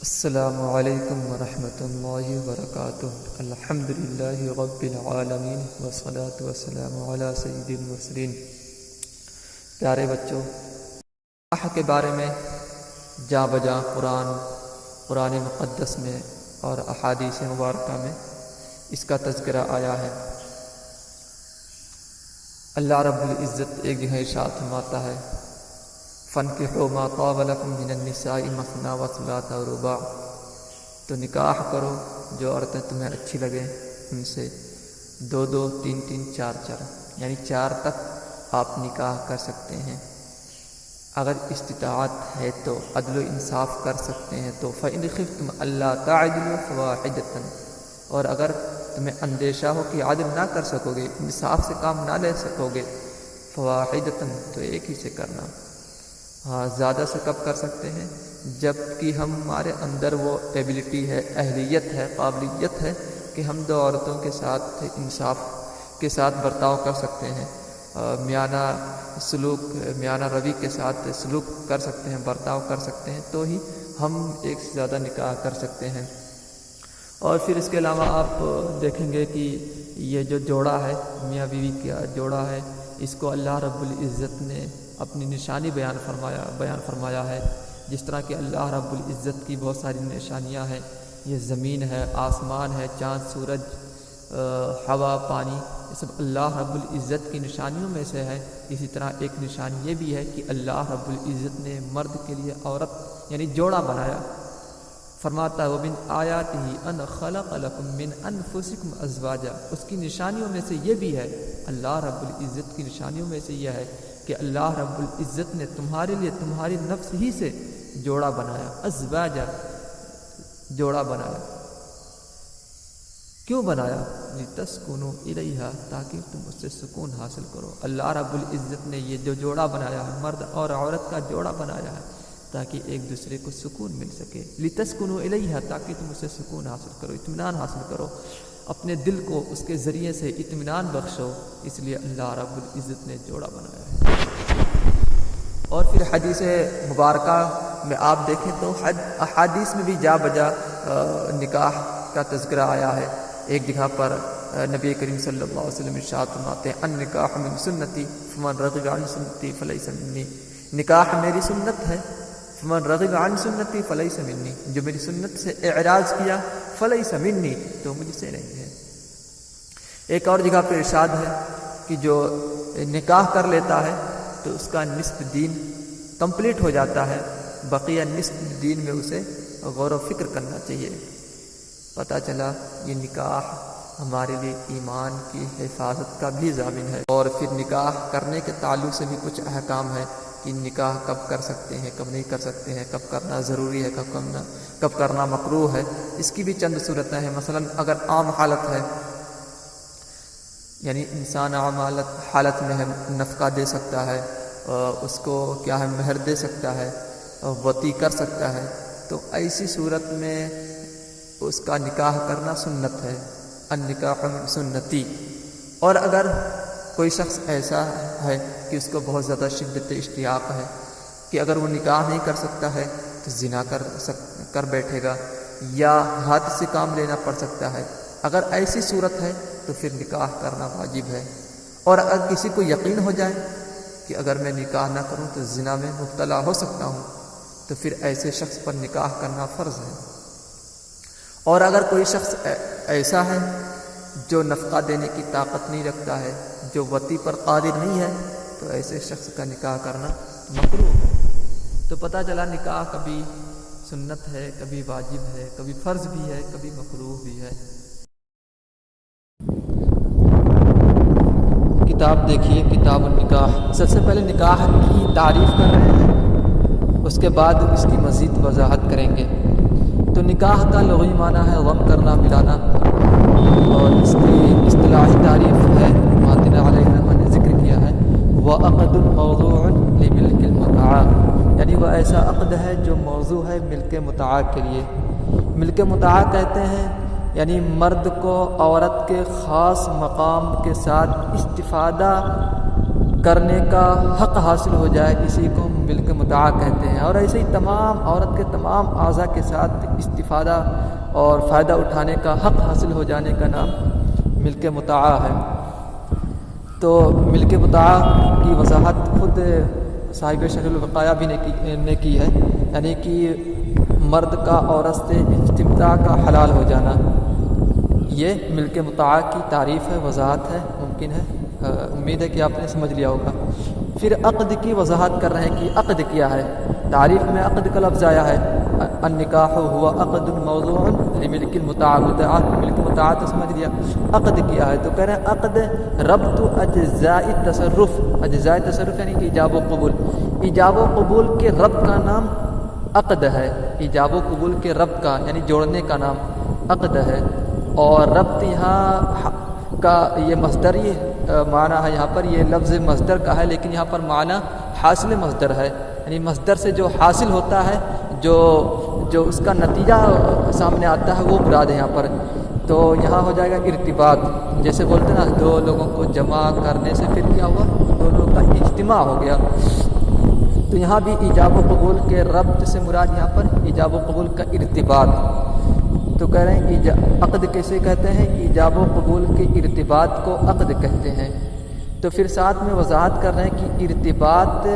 السلام علیکم ورحمۃ اللہ وبرکاتہ۔ الحمدللہ رب العالمین والصلاة والسلام علی سید المرسلین۔ پیارے بچوں، اللہ کے بارے میں جاں بجاں قرآن مقدس میں اور احادیث مبارکہ میں اس کا تذکرہ آیا ہے۔ اللہ رب العزت ایک جگہ ارشاد فرماتا ہے، فَانْكِحُوا مَا طَابَ لَكُم مِّنَ النِّسَاءِ مَثْنَىٰ وَثُلَاثَ وَرُبَاعَ، تو نکاح کرو جو عورتیں تمہیں اچھی لگیں ان سے دو دو تین تین چار چار، یعنی چار تک آپ نکاح کر سکتے ہیں۔ اگر استطاعت ہے تو عدل و انصاف کر سکتے ہیں تو فَإِنْ خِفْتُمْ أَلَّا تَعْدِلُوا فَوَاحِدَةً، اور اگر تمہیں اندیشہ ہو کہ عدل نہ کر سکو گے، انصاف سے کام نہ لے سکو گے، فَوَاحِدَةً، تو ایک ہی سے کرنا۔ ہاں، زیادہ سے کب کر سکتے ہیں؟ جب کہ ہمارے اندر وہ ایبلٹی ہے، اہلیت ہے، قابلیت ہے کہ ہم دو عورتوں کے ساتھ انصاف کے ساتھ برتاؤ کر سکتے ہیں، میانہ روی کے ساتھ سلوک کر سکتے ہیں، برتاؤ کر سکتے ہیں، تو ہی ہم ایک سے زیادہ نکاح کر سکتے ہیں۔ اور پھر اس کے علاوہ آپ دیکھیں گے کہ یہ جو جوڑا ہے، میاں بیوی کا جوڑا ہے، اس کو اللہ رب العزت نے اپنی نشانی بیان فرمایا ہے۔ جس طرح کہ اللہ رب العزت کی بہت ساری نشانیاں ہیں، یہ زمین ہے، آسمان ہے، چاند، سورج، ہوا، پانی، یہ سب اللہ رب العزت کی نشانیوں میں سے ہے۔ اسی طرح ایک نشانی یہ بھی ہے کہ اللہ رب العزت نے مرد کے لیے عورت یعنی جوڑا بنایا۔ فرماتا ہے وَمِنْ آیَاتِهِ أَنْ خَلَقَ لَكُم مِّنْ أَنفُسِكُمْ أَزْوَاجًا، اس کی نشانیوں میں سے یہ بھی ہے، اللہ رب العزت کی نشانیوں میں سے یہ ہے کہ اللہ رب العزت نے تمہارے لیے تمہاری نفس ہی سے جوڑا بنایا، ازواجا، جوڑا بنایا۔ کیوں بنایا؟ لِتَسْكُنُوا إِلَيْهَا، تاکہ تم اس سے سکون حاصل کرو۔ اللہ رب العزت نے یہ جو جوڑا بنایا ہے، مرد اور عورت کا جوڑا بنایا ہے، تاکہ ایک دوسرے کو سکون مل سکے۔ لِتَسْكُنُوا إِلَيْهَا، تاکہ تم اس سے سکون حاصل کرو، اطمینان حاصل کرو، اپنے دل کو اس کے ذریعے سے اطمینان بخشو۔ اس لیے اللہ رب العزت نے جوڑا بنایا ہے۔ اور پھر حدیث مبارکہ میں آپ دیکھیں تو احادیث میں بھی جا بجا نکاح کا تذکرہ آیا ہے۔ ایک جگہ پر نبی کریم صلی اللہ علیہ وسلم ارشاد فرماتے ہیں، النکاح من سنتی فمن رغب عن سنتی فلیس منی، نکاح میری سنت ہے، فمن رغب عن سنتی فلیس منی، جو میری سنت سے اعراض کیا فلیس منی، تو مجھ سے نہیں ہے۔ ایک اور جگہ پر ارشاد ہے کہ جو نکاح کر لیتا ہے تو اس کا نصف دین کمپلیٹ ہو جاتا ہے، بقیہ نصف دین میں اسے غور و فکر کرنا چاہیے۔ پتہ چلا یہ نکاح ہمارے لیے ایمان کی حفاظت کا بھی ضامن ہے۔ اور پھر نکاح کرنے کے تعلق سے بھی کچھ احکام ہے کہ نکاح کب کر سکتے ہیں، کب نہیں کر سکتے ہیں، کب کرنا ضروری ہے، کب کرنا مکروہ ہے۔ اس کی بھی چند صورتیں ہیں۔ مثلا اگر عام حالت ہے، یعنی انسان عام حالت میں ہے، نفقہ دے سکتا ہے، اس کو کیا ہے مہر دے سکتا ہے، وطی کر سکتا ہے، تو ایسی صورت میں اس کا نکاح کرنا سنت ہے، النکاح من سنتی۔ اور اگر کوئی شخص ایسا ہے کہ اس کو بہت زیادہ شدت اشتیاق ہے کہ اگر وہ نکاح نہیں کر سکتا ہے تو زنا کر بیٹھے گا، یا ہاتھ سے کام لینا پڑ سکتا ہے، اگر ایسی صورت ہے تو پھر نکاح کرنا واجب ہے۔ اور اگر کسی کو یقین ہو جائے کہ اگر میں نکاح نہ کروں تو زنا میں مبتلا ہو سکتا ہوں، تو پھر ایسے شخص پر نکاح کرنا فرض ہے۔ اور اگر کوئی شخص ایسا ہے جو نفقہ دینے کی طاقت نہیں رکھتا ہے، جو وطی پر قادر نہیں ہے، تو ایسے شخص کا نکاح کرنا مکروہ ہے۔ تو پتہ چلا نکاح کبھی سنت ہے، کبھی واجب ہے، کبھی فرض بھی ہے، کبھی مکروہ بھی ہے۔ کتاب دیکھیے، کتاب النکاح۔ سب سے پہلے نکاح کی تعریف کر رہے ہیں، اس کے بعد اس کی مزید وضاحت کریں گے۔ تو نکاح کا لغوی معنی ہے غم کرنا، ملانا، اور اس کی اصطلاحی تعریف ہے ماتن علیہ الرحمٰن نے ذکر کیا ہے، وعقد موضوع لملک المتاع، یعنی وہ ایسا عقد ہے جو موضوع ہے ملک متاع کے لیے۔ ملک متاع کہتے ہیں یعنی مرد کو عورت کے خاص مقام کے ساتھ استفادہ کرنے کا حق حاصل ہو جائے اسی کو ملک متاع کہتے ہیں۔ اور ایسے ہی تمام عورت کے تمام اعضاء کے ساتھ استفادہ اور فائدہ اٹھانے کا حق حاصل ہو جانے کا نام ملک متاع ہے۔ تو ملک متاع کی وضاحت خود صاحب شرح الوقایہ بھی نے کی ہے، یعنی کہ مرد کا عورت سے استمتاع کا حلال ہو جانا، یہ ملک متاع کی تعریف ہے، وضاحت ہے، ممکن ہے، امید ہے کہ آپ نے سمجھ لیا ہوگا۔ پھر عقد کی وضاحت کر رہے ہیں کہ عقد کیا ہے۔ تعریف میں عقد کا لفظ آیا ہے، النکاح ہوا عقد موضوع لملک المتاع، ملک متاع تو سمجھ لیا، عقد کیا ہے تو کہہ رہے ہیں عقد ربط اجزاء التصرف، اجزاء تصرف یعنی ایجاب و قبول، ایجاب و قبول کے ربط کا نام عقد ہے، ایجاب و قبول کے ربط کا یعنی جوڑنے کا نام عقد ہے۔ اور ربط یہاں کا یہ مصدری معنی ہے، یہاں پر یہ لفظ مصدر کا ہے، لیکن یہاں پر معنی حاصل مصدر ہے، یعنی مصدر سے جو حاصل ہوتا ہے، جو اس کا نتیجہ سامنے آتا ہے وہ مراد ہے یہاں پر۔ تو یہاں ہو جائے گا ارتباط، جیسے بولتے ہیں نا دو لوگوں کو جمع کرنے سے پھر کیا ہوا، دو لوگوں کا اجتماع ہو گیا۔ تو یہاں بھی ایجاب و قبول کے ربط سے مراد یہاں پر ایجاب و قبول کا ارتباط۔ تو کہہ رہے ہیں عقد کیسے کہتے ہیں، ایجاب و قبول کے ارتباط کو عقد کہتے ہیں۔ تو پھر ساتھ میں وضاحت کر رہے ہیں کہ ارتباط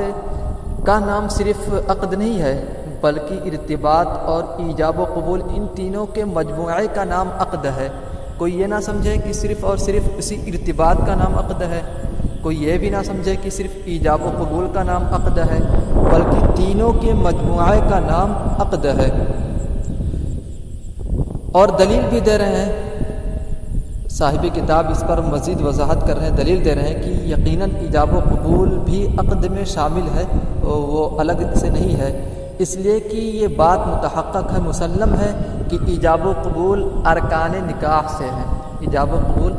کا نام صرف عقد نہیں ہے، بلکہ ارتباط اور ایجاب و قبول ان تینوں کے مجموعے کا نام عقد ہے۔ کوئی یہ نہ سمجھے کہ صرف اور صرف اسی ارتباط کا نام عقد ہے، کوئی یہ بھی نہ سمجھے کہ صرف ایجاب و قبول کا نام عقد ہے، بلکہ تینوں کے مجموعے کا نام عقد ہے۔ اور دلیل بھی دے رہے ہیں صاحب کتاب، اس پر مزید وضاحت کر رہے ہیں، دلیل دے رہے ہیں کہ یقیناً ایجاب و قبول بھی عقد میں شامل ہے، وہ الگ سے نہیں ہے، اس لیے کہ یہ بات متحقق ہے، مسلم ہے کہ ایجاب و قبول ارکان نکاح سے ہے، ایجاب و قبول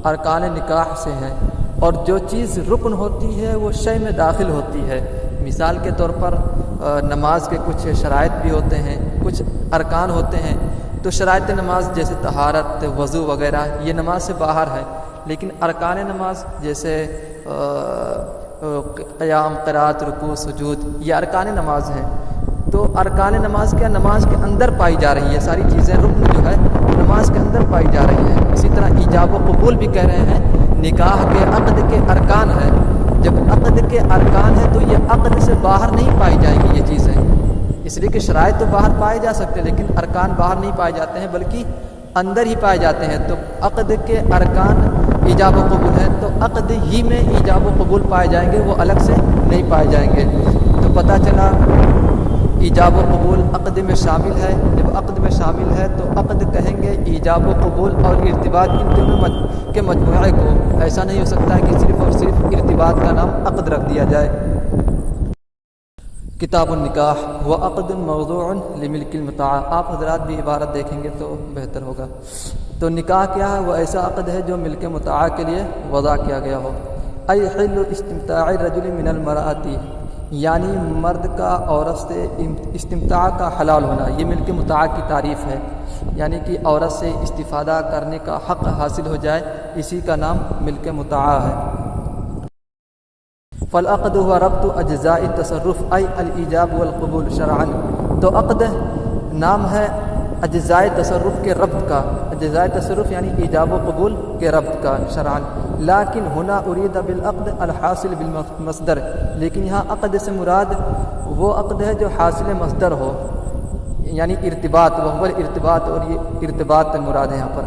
ارکان نکاح سے ہے، اور جو چیز رکن ہوتی ہے وہ شے میں داخل ہوتی ہے۔ مثال کے طور پر نماز کے کچھ شرائط بھی ہوتے ہیں، کچھ ارکان ہوتے ہیں، تو شرائط نماز جیسے طہارت، وضو وغیرہ یہ نماز سے باہر ہے، لیکن ارکان نماز جیسے قیام، قرات، رکوع، سجود یہ ارکان نماز ہیں۔ تو ارکان نماز کیا نماز کے اندر پائی جا رہی ہے، ساری چیزیں رکن جو ہے نماز کے اندر پائی جا رہی ہیں۔ اسی طرح ایجاب و قبول بھی کہہ رہے ہیں نکاح کے عقد کے ارکان ہیں، جب عقد کے ارکان ہیں تو یہ عقد سے باہر نہیں پائی جائیں گی یہ چیزیں، اس لیے کہ شرائط تو باہر پائے جا سکتے ہیں لیکن ارکان باہر نہیں پائے جاتے ہیں بلکہ اندر ہی پائے جاتے ہیں۔ تو عقد کے ارکان ایجاب و قبول ہے تو عقد ہی میں ایجاب و قبول پائے جائیں گے، وہ الگ سے نہیں پائے جائیں گے۔ تو پتہ چلا ایجاب و قبول عقد میں شامل ہے، جب عقد میں شامل ہے تو عقد کہیں گے ایجاب و قبول اور ارتباط ان دونوں کے مجموعے کو، ایسا نہیں ہو سکتا ہے کہ صرف اور صرف ارتباط کا نام عقد رکھ دیا جائے۔ کتاب النکاح و عقد موضوع لملک المتاع، آپ حضرات بھی عبارت دیکھیں گے تو بہتر ہوگا۔ تو نکاح کیا ہے، وہ ایسا عقد ہے جو ملک متاع کے لیے وضع کیا گیا ہو۔ ای حل استمتاع الرجل من المرأة، یعنی مرد کا عورت سے استمتاع کا حلال ہونا، یہ ملک متاع کی تعریف ہے، یعنی کہ عورت سے استفادہ کرنے کا حق حاصل ہو جائے، اسی کا نام ملک متاع ہے۔ فالعقد هو ربط اجزاء التصرف ای الایجاب والقبول شرعا، تو عقد نام ہے اجزاء تصرف کے ربط کا، اجزاء تصرف یعنی ایجاب و قبول کے ربط کا شرعا، لیکن ہنا ارید بالعقد الحاصل بالمصدر، لیکن یہاں عقد سے مراد وہ عقد ہے جو حاصل مصدر ہو، یعنی ارتباط، وہ ارتباط، اور یہ ارتباط مراد ہے یہاں پر۔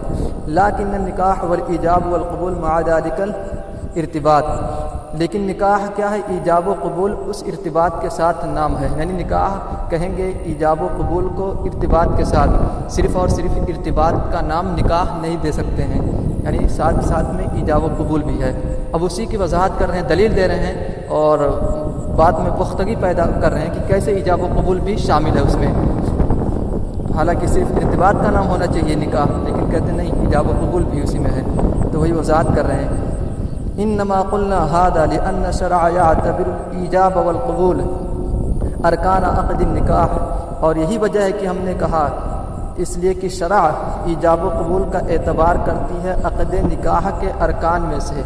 لیکن النکاح والایجاب والقبول مع ذلك الارتباط، لیکن نکاح کیا ہے، ایجاب و قبول اس ارتباط کے ساتھ نام ہے، یعنی نکاح کہیں گے ایجاب و قبول کو ارتباط کے ساتھ، صرف اور صرف ارتباط کا نام نکاح نہیں دے سکتے ہیں، یعنی ساتھ ساتھ میں ایجاب و قبول بھی ہے۔ اب اسی کی وضاحت کر رہے ہیں، دلیل دے رہے ہیں اور بات میں پختگی پیدا کر رہے ہیں کہ کیسے ایجاب و قبول بھی شامل ہے اس میں، حالانکہ صرف ارتباط کا نام ہونا چاہیے نکاح، لیکن کہتے نہیں ایجاب و قبول بھی اسی میں ہے، تو وہی وضاحت کر رہے ہیں۔ انما قلنا هذا لان الشرع يعتبر الايجاب والقبول ارکان عقد النکاح، اور یہی وجہ ہے کہ ہم نے کہا اس لیے کہ شرع ایجاب و قبول کا اعتبار کرتی ہے عقد نکاح کے ارکان میں سے،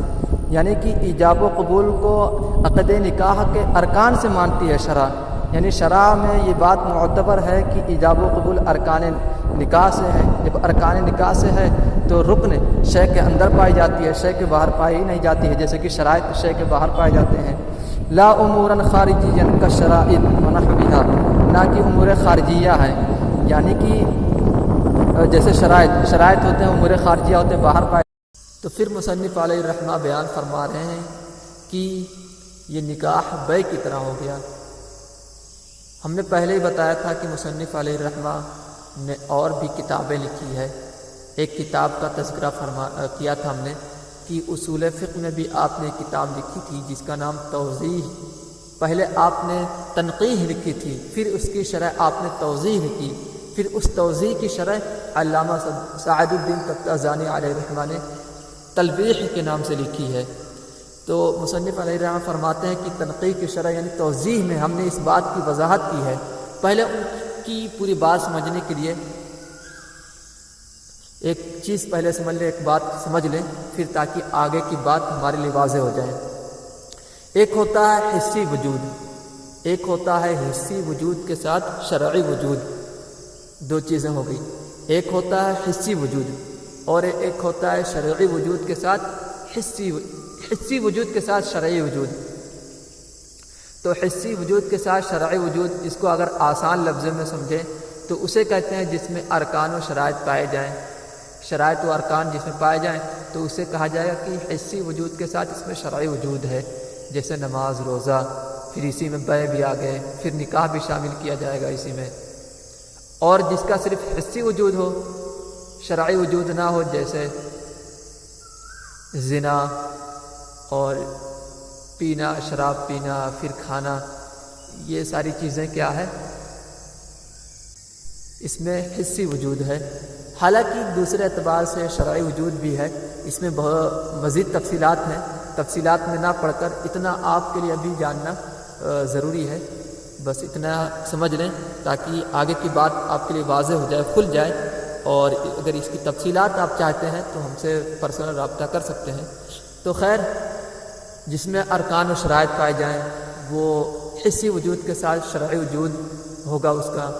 یعنی کہ ایجاب و قبول کو عقد نکاح کے ارکان سے مانتی ہے شرع، یعنی شرع میں یہ بات معتبر ہے کہ ایجاب و قبول ارکان نکاح سے ہے۔ جب ارکان نکاح سے ہے تو رکن شے کے اندر پائی جاتی ہے، شے کے باہر پائی نہیں جاتی ہے، جیسے کہ شرائط شے کے باہر پائے جاتے ہیں۔ لا امورا خارجیا کالشرائط ونحوها، نہ کہ امور خارجیہ ہیں، یعنی کہ جیسے شرائط ہوتے ہیں، امور خارجیہ ہوتے ہیں، باہر پائے۔ تو پھر مصنف علیہ الرحمہ بیان فرما رہے ہیں کہ یہ نکاح بیع کی طرح ہو گیا۔ ہم نے پہلے ہی بتایا تھا کہ مصنف علیہ الرحمہ نے اور بھی کتابیں لکھی ہے۔ ایک کتاب کا تذکرہ کیا تھا ہم نے کہ اصول فقہ میں بھی آپ نے ایک کتاب لکھی تھی جس کا نام توضیح۔ پہلے آپ نے تنقیح لکھی تھی، پھر اس کی شرح آپ نے توضیح لکھی، پھر اس توضیح کی شرح علامہ سعد الدین تفتازانی علیہ الرحمہ نے تلویح کے نام سے لکھی ہے۔ تو مصنف علیہ الرحمہ فرماتے ہیں کہ تنقیح کی شرح یعنی توضیح میں ہم نے اس بات کی وضاحت کی ہے۔ پہلے ان کی پوری بات سمجھنے کے لیے ایک چیز پہلے سمجھ لیں، ایک بات سمجھ لیں، پھر تاکہ آگے کی بات ہمارے لیے واضح ہو جائے۔ ایک ہوتا ہے حسی وجود، ایک ہوتا ہے حسی وجود کے ساتھ شرعی وجود، دو چیزیں ہو گئی۔ ایک ہوتا ہے حسی وجود اور ایک ہوتا ہے شرعی وجود کے ساتھ حسی وجود کے ساتھ شرعی وجود۔ تو حسی وجود کے ساتھ شرعی وجود، اس کو اگر آسان لفظوں میں سمجھیں تو اسے کہتے ہیں جس میں ارکان و شرائط پائے جائیں، شرائط و ارکان جس میں پائے جائیں تو اسے کہا جائے گا کہ حسی وجود کے ساتھ اس میں شرعی وجود ہے، جیسے نماز، روزہ، پھر اسی میں بیع بھی آ گئے، پھر نکاح بھی شامل کیا جائے گا اسی میں۔ اور جس کا صرف حسی وجود ہو، شرعی وجود نہ ہو، جیسے زنا اور پینا، شراب پینا، پھر کھانا، یہ ساری چیزیں کیا ہے، اس میں حسی وجود ہے۔ حالانکہ دوسرے اعتبار سے شرعی وجود بھی ہے، اس میں بہت مزید تفصیلات ہیں، تفصیلات میں نہ پڑھ کر اتنا آپ کے لیے ابھی جاننا ضروری ہے، بس اتنا سمجھ لیں تاکہ آگے کی بات آپ کے لیے واضح ہو جائے، کھل جائے۔ اور اگر اس کی تفصیلات آپ چاہتے ہیں تو ہم سے پرسنل رابطہ کر سکتے ہیں۔ تو خیر، جس میں ارکان و شرائط پائے جائیں وہ حسی وجود کے ساتھ شرعی وجود ہوگا اس کا،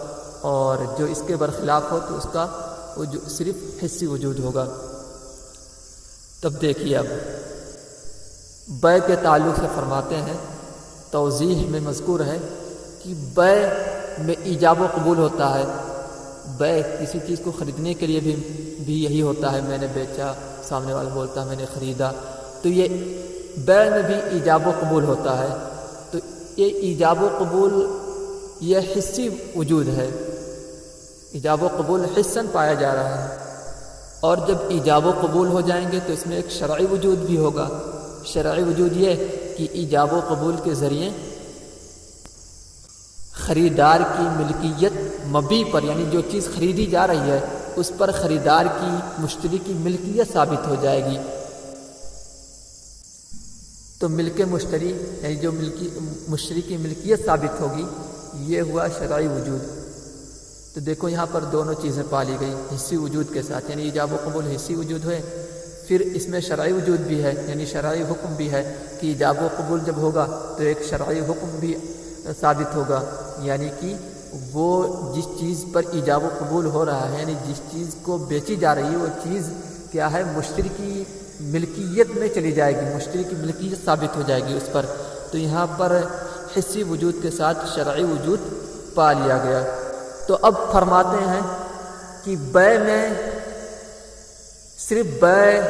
اور جو اس کے برخلاف ہو تو اس کا وہ جو صرف حسی وجود ہوگا۔ تب دیکھیے، اب بیع کے تعلق سے فرماتے ہیں، توضیح میں مذکور ہے کہ بیع میں ایجاب و قبول ہوتا ہے۔ بیع کسی چیز کو خریدنے کے لیے بھی یہی ہوتا ہے، میں نے بیچا، سامنے والا بولتا ہے میں نے خریدا، تو یہ بیع میں بھی ایجاب و قبول ہوتا ہے۔ تو یہ ایجاب و قبول یہ حسی وجود ہے، ایجاب و قبول حسن پایا جا رہا ہے۔ اور جب ایجاب و قبول ہو جائیں گے تو اس میں ایک شرعی وجود بھی ہوگا۔ شرعی وجود یہ کہ ایجاب و قبول کے ذریعے خریدار کی ملکیت مبی پر، یعنی جو چیز خریدی جا رہی ہے اس پر خریدار کی، مشتری کی ملکیت ثابت ہو جائے گی۔ تو ملک مشتری یعنی جو مشتری کی ملکیت ثابت ہوگی، یہ ہوا شرعی وجود۔ تو دیکھو یہاں پر دونوں چیزیں پالی گئی حسی وجود کے ساتھ، یعنی ایجاب و قبول حسی وجود ہوئے، پھر اس میں شرعی وجود بھی ہے، یعنی شرعی حکم بھی ہے کہ ایجاب و قبول جب ہوگا تو ایک شرعی حکم بھی ثابت ہوگا، یعنی کہ وہ جس چیز پر ایجاب و قبول ہو رہا ہے، یعنی جس چیز کو بیچی جا رہی ہے وہ چیز کیا ہے، مشتری کی ملکیت میں چلی جائے گی، مشتری کی ملکیت ثابت ہو جائے گی اس پر۔ تو یہاں پر حسی وجود کے ساتھ شرعی وجود پا لیا گیا۔ تو اب فرماتے ہیں کہ بیع میں صرف بیع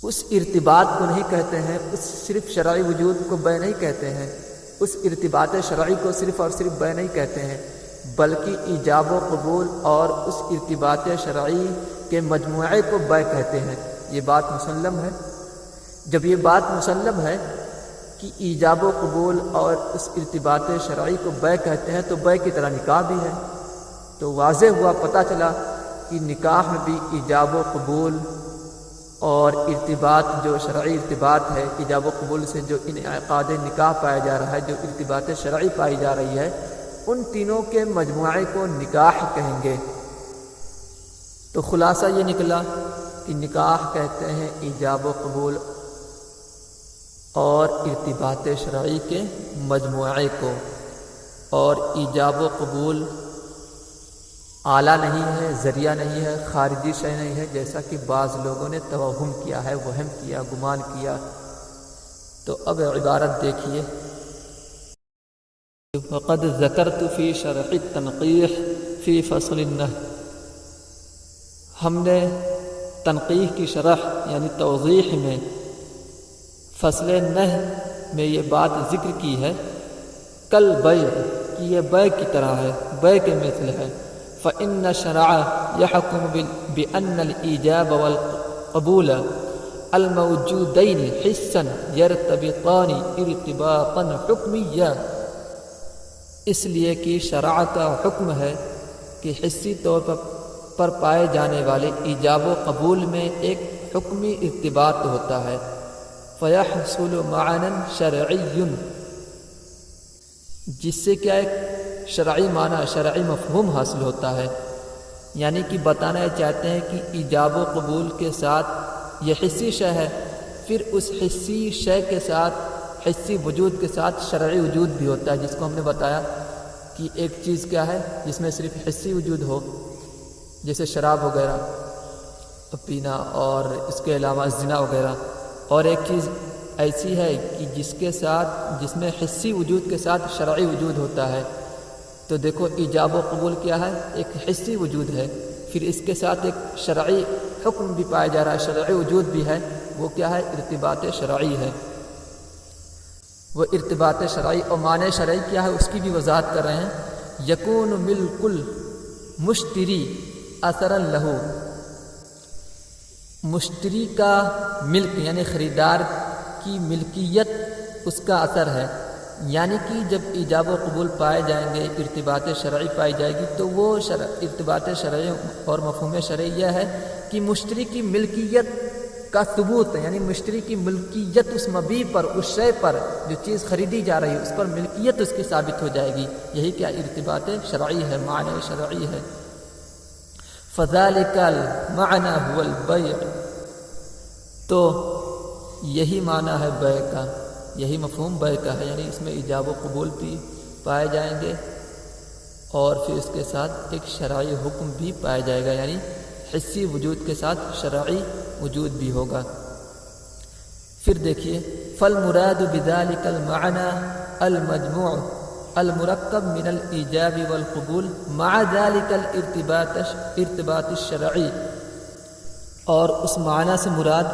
اس ارتباط کو نہیں کہتے ہیں، اس صرف شرعی وجود کو بیع نہیں کہتے ہیں، اس ارتباط شرعی کو صرف اور صرف بیع نہیں کہتے ہیں، بلکہ ایجاب و قبول اور اس ارتباط شرعی کے مجموعے کو بیع کہتے ہیں۔ یہ بات مسلم ہے۔ جب یہ بات مسلم ہے کہ ایجاب و قبول اور اس ارتباط شرعی کو بیع کہتے ہیں تو بیع کی طرح نکاح بھی ہے۔ تو واضح ہوا، پتہ چلا کہ نکاح میں بھی ایجاب و قبول اور ارتباط، جو شرعی ارتباط ہے، ایجاب و قبول سے جو انعقاد نکاح پایا جا رہا ہے، جو ارتباط شرعی پائی جا رہی ہے، ان تینوں کے مجموعے کو نکاح کہیں گے۔ تو خلاصہ یہ نکلا نکاح کہتے ہیں ایجاب و قبول اور ارتباط شرعی کے مجموعے کو، اور ایجاب و قبول آلہ نہیں ہے، ذریعہ نہیں ہے، خارجی شے نہیں ہے، جیسا کہ بعض لوگوں نے توہم کیا ہے، وہم کیا، گمان کیا۔ تو اب عبارت دیکھیے، وقد ذکرت فی شرح التنقیح فی فصل النحو، ہم نے تنقیح کی شرح یعنی توضیح میں فصل نحو میں یہ بات ذکر کی ہے، کل بیع کہ یہ بیع کی طرح ہے، بیع کے مثل ہے۔ فإن الشرع يحكم بأن الإيجاب والقبول الموجودين حسا يرتبطان ارتباطا حكميا، اس لیے کہ شرع کا حکم ہے کہ حسی طور پر پائے جانے والے ایجاب و قبول میں ایک حکمی ارتباط ہوتا ہے۔ فيحصل معنى شرعي، جس سے کیا ایک شرعی معنی، شرعی مفہوم حاصل ہوتا ہے، یعنی کہ بتانا چاہتے ہیں کہ ایجاب و قبول کے ساتھ یہ حسی شے ہے، پھر اس حسی شے کے ساتھ، حسی وجود کے ساتھ شرعی وجود بھی ہوتا ہے، جس کو ہم نے بتایا کہ ایک چیز کیا ہے جس میں صرف حسی وجود ہو، جیسے شراب وغیرہ پینا اور اس کے علاوہ زنا وغیرہ، اور ایک چیز ایسی ہے کہ جس میں حسی وجود کے ساتھ شرعی وجود ہوتا ہے۔ تو دیکھو ایجاب و قبول کیا ہے، ایک حسی وجود ہے، پھر اس کے ساتھ ایک شرعی حکم بھی پایا جا رہا ہے، شرعی وجود بھی ہے، وہ کیا ہے، ارتباط شرعی ہے۔ وہ ارتباط شرعی اور معنی شرعی کیا ہے اس کی بھی وضاحت کر رہے ہیں۔ یکون ملک المشتری اثرا لہو، مشتری کا ملک یعنی خریدار کی ملکیت اس کا اثر ہے، یعنی کہ جب ایجاب و قبول پائے جائیں گے، ارتباط شرعی پائی جائے گی، تو وہ ارتباط شرعی اور مفہوم شرعی یہ ہے کہ مشتری کی ملکیت کا ثبوت، یعنی مشتری کی ملکیت اس مبیع پر، اس شے پر جو چیز خریدی جا رہی ہے اس پر ملکیت اس کی ثابت ہو جائے گی، یہی کیا ارتباط شرعی ہے، معنی شرعی ہے۔ فذلک المعنی هو البیع، تو یہی معنی ہے بیع کا، یہی مفہوم بیع کا ہے، یعنی اس میں ایجاب و قبول بھی پائے جائیں گے اور پھر اس کے ساتھ ایک شرعی حکم بھی پایا جائے گا، یعنی حسی وجود کے ساتھ شرعی وجود بھی ہوگا۔ پھر دیکھیے، فالمراد بذلك المعنى المجموع المرکب من الایجاب والقبول مع ذلك الارتباط الشرعی، اور اس معنی سے مراد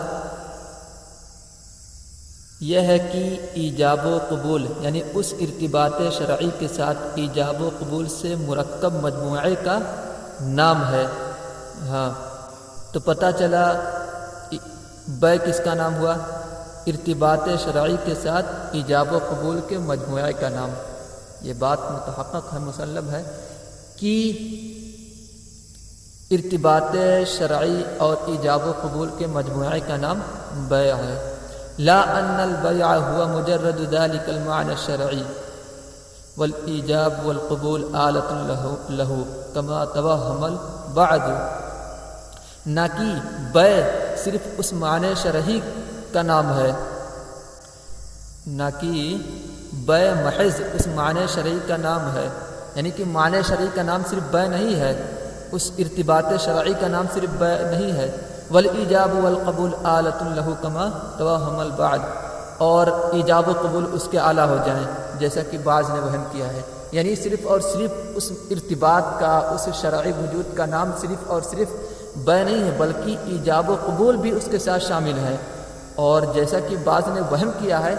یہ ہے کہ ایجاب و قبول یعنی اس ارتباط شرعی کے ساتھ ایجاب و قبول سے مرکب مجموعے کا نام ہے۔ ہاں، تو پتہ چلا بیع کس کا نام ہوا، ارتباط شرعی کے ساتھ ایجاب و قبول کے مجموعے کا نام۔ یہ بات متحقق ہے، مسلم ہے کہ ارتباط شرعی اور ایجاب و قبول کے مجموعے کا نام بیع ہے۔ لا ان البيع هو مجرد ذلك المعنى الشرعي والإيجاب والقبول آلة له كما توهم البعض، نہ کہ بیع صرف اس معنی شرعی کا نام ہے، نہ کہ بیع محض اس معنی شرعی کا نام ہے، یعنی کہ معنی شرعی کا نام صرف بیع نہیں ہے، اس ارتباط شرعی کا نام صرف بیع نہیں ہے۔ والایجاب والقبول آلۃ لہ کما توہم البعض، اور ایجاب و قبول اس کے اعلیٰ ہو جائیں جیسا کہ بعض نے وہم کیا ہے، یعنی صرف اور صرف اس ارتباط کا، اس شرعی وجود کا نام صرف اور صرف بیع نہیں ہے، بلکہ ایجاب و قبول بھی اس کے ساتھ شامل ہے۔ اور جیسا کہ بعض نے وہم کیا ہے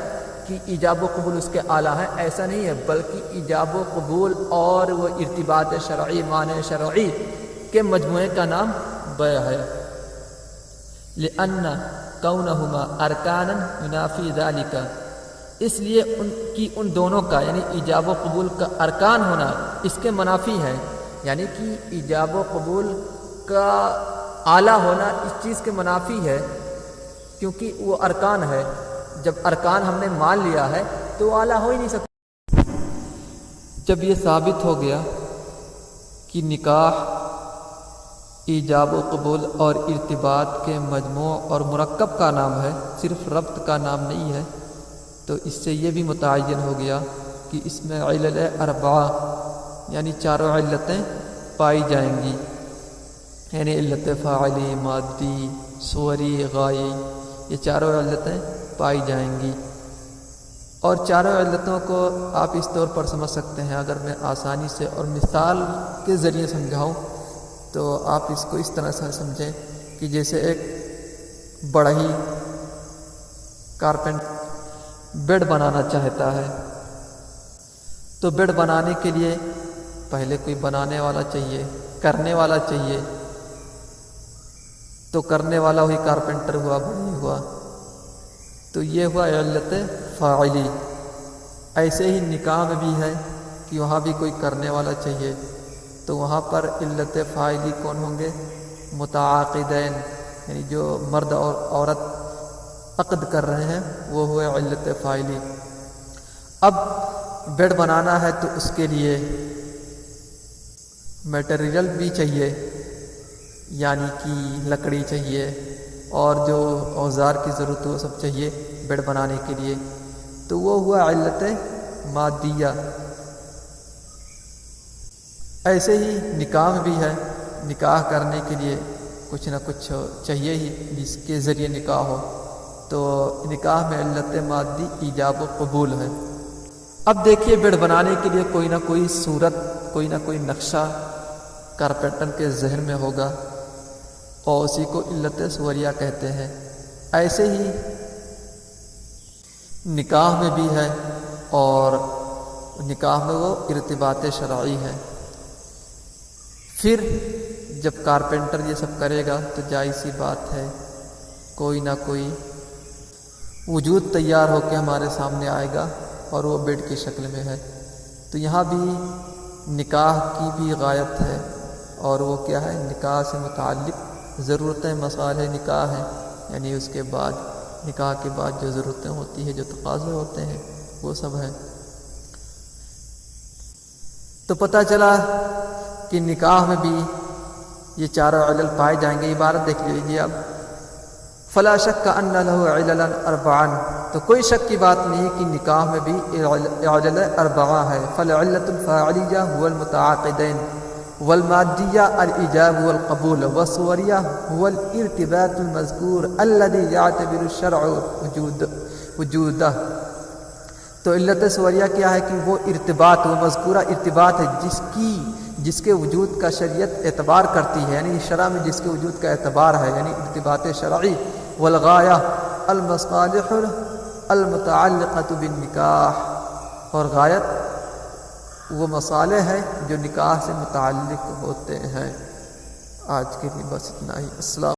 کہ ایجاب و قبول اس کے اعلیٰ ہے، ایسا نہیں ہے، بلکہ ایجاب و قبول اور وہ ارتباط شرعی، معنی شرعی کے مجموعے کا نام بیع ہے۔ لأن کونہما ارکانا ینافی ذالک، اس لیے ان دونوں کا یعنی ایجاب و قبول کا ارکان ہونا اس کے منافی ہے، یعنی کہ ایجاب و قبول کا اعلیٰ ہونا اس چیز کے منافی ہے، کیونکہ وہ ارکان ہے، جب ارکان ہم نے مان لیا ہے تو وہ اعلیٰ ہو ہی نہیں سکتا۔ جب یہ ثابت ہو گیا کہ نکاح ایجاب و قبول اور ارتباط کے مجموع اور مرکب کا نام ہے، صرف ربط کا نام نہیں ہے۔ تو اس سے یہ بھی متعین ہو گیا کہ اس میں علل اربعہ یعنی چاروں علتیں پائی جائیں گی، یعنی علت فاعلی، مادی، صوری، غائی، یہ چاروں علتیں پائی جائیں گی۔ اور چاروں علتوں کو آپ اس طور پر سمجھ سکتے ہیں، اگر میں آسانی سے اور مثال کے ذریعے سمجھاؤں تو آپ اس کو اس طرح سے سمجھیں کہ جیسے ایک بڑا ہی کارپینٹر بیڈ بنانا چاہتا ہے، تو بیڈ بنانے کے لیے پہلے کوئی بنانے والا چاہیے، کرنے والا چاہیے، تو کرنے والا وہی کارپینٹر ہوا، بڑی ہوا، تو یہ ہوا علت فاعلی۔ ایسے ہی نکاح میں بھی ہے کہ وہاں بھی کوئی کرنے والا چاہیے، تو وہاں پر علت فاعلی کون ہوں گے؟ متعاقدین، یعنی جو مرد اور عورت عقد کر رہے ہیں وہ ہوئے علت فاعلی۔ اب بیڈ بنانا ہے تو اس کے لیے میٹیریل بھی چاہیے، یعنی کہ لکڑی چاہیے اور جو اوزار کی ضرورت وہ سب چاہیے بیڈ بنانے کے لیے، تو وہ ہوا علت مادیہ۔ ایسے ہی نکاح میں بھی ہے، نکاح کرنے کے لیے کچھ نہ کچھ چاہیے ہی جس کے ذریعے نکاح ہو، تو نکاح میں علت مادی ایجاب و قبول ہے۔ اب دیکھیے بیڈ بنانے کے لیے کوئی نہ کوئی صورت، کوئی نہ کوئی نقشہ کارپینٹر کے ذہن میں ہوگا اور اسی کو علت صوریہ کہتے ہیں۔ ایسے ہی نکاح میں بھی ہے، اور نکاح میں وہ ارتباط شرعی ہے۔ پھر جب کارپینٹر یہ سب کرے گا تو جائز سی بات ہے کوئی نہ کوئی وجود تیار ہو کے ہمارے سامنے آئے گا اور وہ بیڈ کی شکل میں ہے۔ تو یہاں بھی نکاح کی بھی غایت ہے، اور وہ کیا ہے؟ نکاح سے متعلق ضرورتیں، مصالح نکاح ہیں، یعنی اس کے بعد نکاح کے بعد جو ضرورتیں ہوتی ہیں، جو تقاضے ہوتے ہیں، وہ سب ہے۔ تو پتہ چلا کہ نکاح میں بھی یہ چاروں علل پائے جائیں گے۔ عبارت دیکھ لیجیے اب، فلا شک ان له عللا اربعا، تو کوئی شک کی بات نہیں کہ نکاح میں بھی علل اربعہ ہے۔ فالعلة الفاعلیہ هو المتعاقدین، والمادیہ الایجاب والقبول، والصوریہ هو الارتباط المذکور الذي يعتبر الشرع وجودہ۔ تو علت صوریہ کیا ہے کہ وہ ارتباط، وہ مذکورہ ارتباط ہے جس کے وجود کا شریعت اعتبار کرتی ہے، یعنی شرع میں جس کے وجود کا اعتبار ہے، یعنی ارتباط شرعی۔ والغایہ المصالح المتعلقۃ بالنکاح، اور غایت وہ مصالح ہے جو نکاح سے متعلق ہوتے ہیں۔ آج کے لیے بس اتنا ہی۔ السلام